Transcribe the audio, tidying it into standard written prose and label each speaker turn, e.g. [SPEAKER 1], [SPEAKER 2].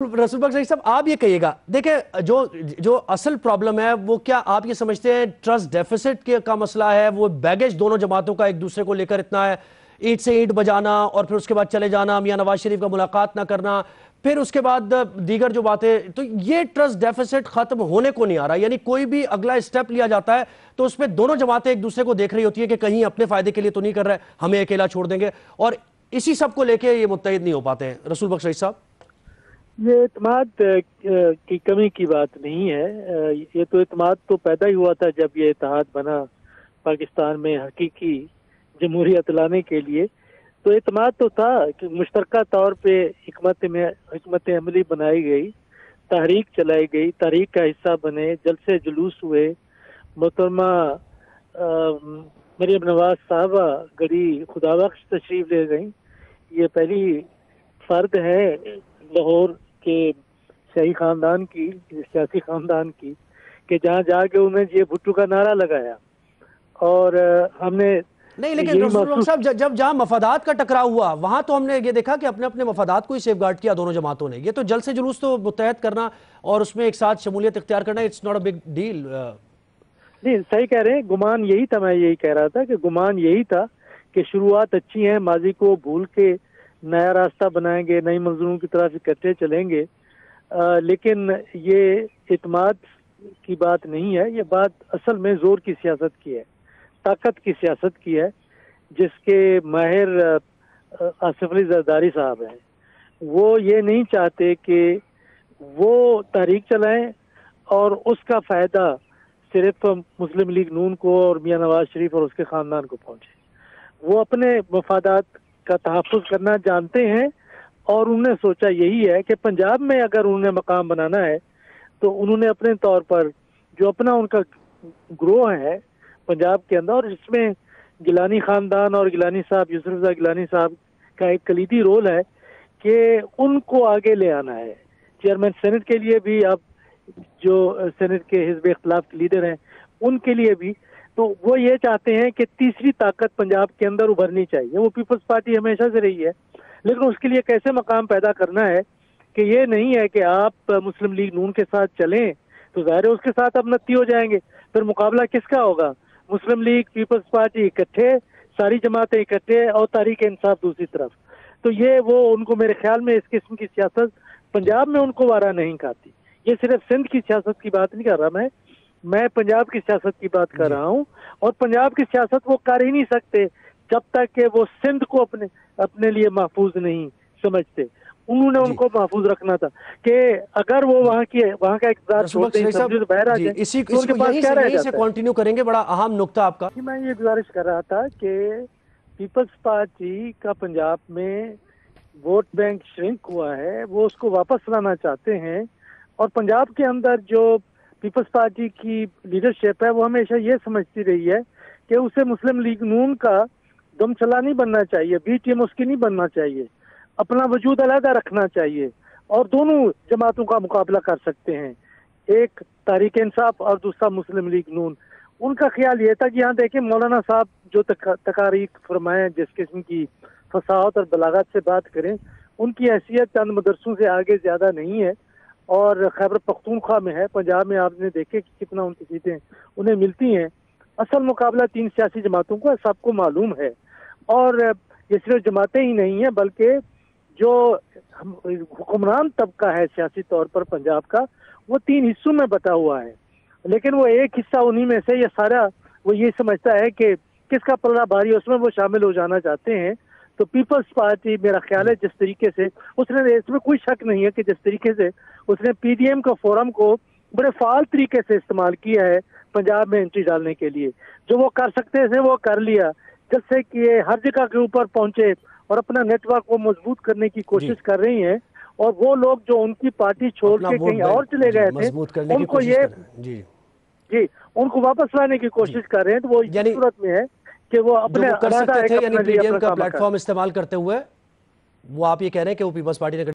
[SPEAKER 1] रसूल बख्श साहब, आप ये कहिएगा, देखिए जो असल प्रॉब्लम है वो क्या आप ये समझते हैं ट्रस्ट डेफिसिट का मसला है, वो बैगेज दोनों जमातों का एक दूसरे को लेकर इतना है, ईंट से ईंट बजाना और फिर उसके बाद चले जाना, मियां नवाज शरीफ का मुलाकात ना करना, फिर उसके बाद दीगर जो बातें, तो ये ट्रस्ट डेफिसिट खत्म होने को नहीं आ रहा। यानी कोई भी अगला स्टेप लिया जाता है तो उसमें दोनों जमातें एक दूसरे को देख रही होती है कि कहीं अपने फायदे के लिए तो नहीं कर रहे, हमें अकेला छोड़ देंगे, और इसी सब को लेके ये मुत्तहिद नहीं हो पाते हैं। रसूल बख्श साहब,
[SPEAKER 2] ये इत्मीद की कमी की बात नहीं है। ये तो इत्मीद तो पैदा ही हुआ था जब ये इत्तेहाद बना पाकिस्तान में हकीकी जमहूरियत लाने के लिए। तो इत्मीद तो था कि मुश्तरका तौर पे हिकमत अमली बनाई गई, तहरीक चलाई गई, तहरीक का हिस्सा बने, जलसे जुलूस हुए। मोहतरमा मरियम नवाज साहबा गड़ी खुदाबख्श तशरीफ ले गई। ये पहली फर्द है लाहौर के शाही खानदान की, सियासी खानदान की, कि जहाँ जाके उन्हें ये भुट्टो का नारा लगाया। और हमने
[SPEAKER 1] नहीं, लेकिन रसूल साहब, जब जहां मफादात का टकराव हुआ वहां तो हमने ये देखा कि अपने अपने मफादात को ही सेफगार्ड किया दोनों जमातों ने। ये तो जल से जुलूस तो मुत्तहद करना और उसमें एक साथ शमूलियत इख्तियार करना, it's not a big deal.
[SPEAKER 2] नहीं, सही कह रहे हैं। गुमान यही था, मैं यही कह रहा था कि गुमान यही था कि शुरुआत अच्छी है, माजी को भूल के नया रास्ता बनाएंगे, नई मंजूरों की तरफ इकट्ठे चलेंगे। लेकिन ये इत्मीद की बात नहीं है, ये बात असल में जोर की सियासत की है, ताकत की सियासत की है, जिसके माहिर आसिफ अली जरदारी साहब हैं। वो ये नहीं चाहते कि वो तहरीक चलाएं और उसका फ़ायदा सिर्फ मुस्लिम लीग नून को और मियां नवाज शरीफ और उसके ख़ानदान को पहुंचे। वो अपने मफादात का तहफ़्फ़ुज़ करना जानते हैं और उन्होंने सोचा यही है कि पंजाब में अगर उन्हें मकाम बनाना है तो उन्होंने अपने तौर पर जो अपना उनका ग्रोह है पंजाब के अंदर, और इसमें गिलानी ख़ानदान और गिलानी साहब, यूसुफ रज़ा गिलानी साहब का एक कलीदी रोल है कि उनको आगे ले आना है। चेयरमैन सेनेट के लिए भी, अब जो सेनेट के हिज़्ब इख्तिलाफ के लीडर हैं उनके लिए भी, तो वो ये चाहते हैं कि तीसरी ताकत पंजाब के अंदर उभरनी चाहिए। वो पीपल्स पार्टी हमेशा से रही है, लेकिन उसके लिए कैसे मकाम पैदा करना है कि ये नहीं है कि आप मुस्लिम लीग नून के साथ चलें तो ज़ाहिर है उसके साथ अवनति हो जाएंगे, फिर मुकाबला किसका होगा? मुस्लिम लीग, पीपल्स पार्टी इकट्ठे, सारी जमातें इकट्ठे और तहरीक इंसाफ दूसरी तरफ। तो ये वो उनको, मेरे ख्याल में इस किस्म की सियासत पंजाब में उनको वारा नहीं खाती। ये सिर्फ सिंध की सियासत की बात नहीं कर रहा मैं पंजाब की सियासत की बात कर रहा हूँ। और पंजाब की सियासत वो कर ही नहीं सकते जब तक कि वो सिंध को अपने लिए महफूज नहीं समझते। उन्होंने उनको महफूज रखना था कि अगर वो वहाँ का इक़्तिदार छोड़ते हैं, सब्जी से बाहर आ जाए, तो उनके पास क्या रह जाता है?
[SPEAKER 1] कंटिन्यू करेंगे, बड़ा अहम नुक्ता आपका।
[SPEAKER 2] मैं ये गुजारिश कर रहा था कि पीपल्स पार्टी का पंजाब में वोट बैंक श्रिंक हुआ है, वो उसको वापस लाना चाहते हैं। और पंजाब के अंदर जो पीपल्स पार्टी की लीडरशिप है वो हमेशा ये समझती रही है कि उसे मुस्लिम लीग नून का दमचला नहीं बनना चाहिए, बी टीम उसकी नहीं बनना चाहिए, अपना वजूद अलहदा रखना चाहिए और दोनों जमातों का मुकाबला कर सकते हैं, एक तहरीक इंसाफ और दूसरा मुस्लिम लीग नून। उनका ख्याल ये था कि यहाँ देखें, मौलाना साहब जो तकारीक फरमाएं, जिस किस्म की फसाहत और बलागत से बात करें, उनकी हैसियत चंद मदरसों से आगे ज़्यादा नहीं है और खैबर पख्तूनख्वा में है। पंजाब में आपने देखे कि कितना उनकी सीटें उन्हें मिलती हैं। असल मुकाबला तीन सियासी जमातों का सबको मालूम है। और ये सिर्फ जमातें ही नहीं हैं, बल्कि जो हुक्मरान तबका है सियासी तौर पर पंजाब का, वो तीन हिस्सों में बटा हुआ है। लेकिन वो एक हिस्सा उन्हीं में से, ये सारा वो ये समझता है कि किसका पल्ला भारी है उसमें वो शामिल हो जाना चाहते हैं। तो पीपल्स पार्टी, मेरा ख्याल है, जिस तरीके से उसने, इसमें कोई शक नहीं है कि जिस तरीके से उसने पीडीएम का फोरम को बड़े फाल तरीके से इस्तेमाल किया है पंजाब में एंट्री डालने के लिए, जो वो कर सकते थे वो कर लिया, जिससे कि ये हर जगह के ऊपर पहुंचे और अपना नेटवर्क को मजबूत करने की कोशिश कर रही हैं। और वो लोग जो उनकी पार्टी छोड़ के कहीं और चले गए थे, उनको ये उनको वापस लाने की कोशिश कर रहे हैं। तो वो इस सूरत में है कि वो अपने
[SPEAKER 1] कर सकते थे, यानी पीडीएम का प्लेटफॉर्म इस्तेमाल करते हुए, वो आप ये कह रहे हैं कि वो पीपल्स पार्टी ने